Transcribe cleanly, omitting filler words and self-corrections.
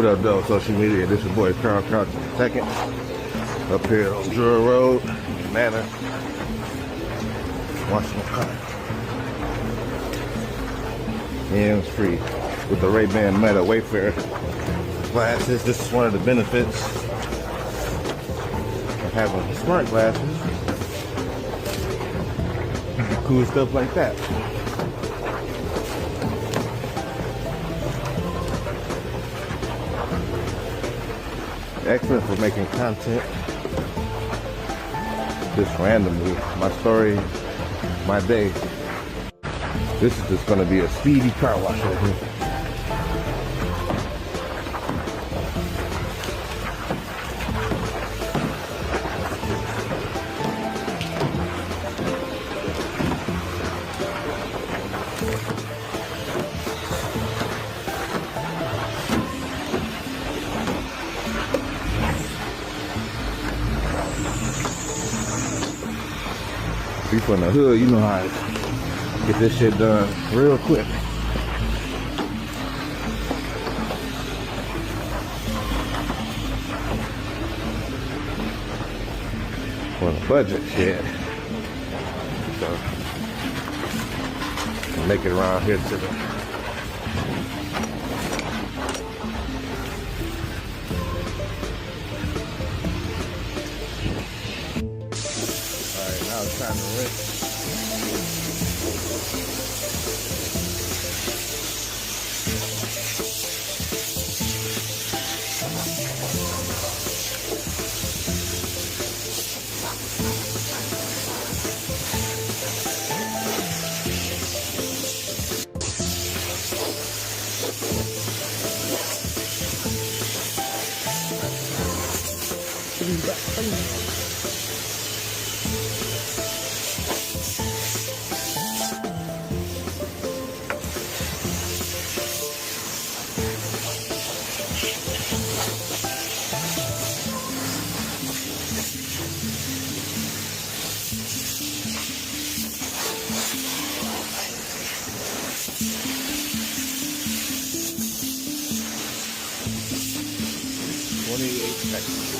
What up, though? Social media. This your boy Carl Crouch second. Up here on Drury Road, Manor. Washing my car. Hands free with the Ray-Ban Meta Wayfarer glasses. This is one of the benefits of having smart glasses. Cool stuff like that. Excellent for making content just randomly. My story, my day. This is just gonna be a speedy car wash right here. If you from the hood, you know how to get this shit done real quick. On a budget shit. So make it around here to the now it's time to rinse. Seconds.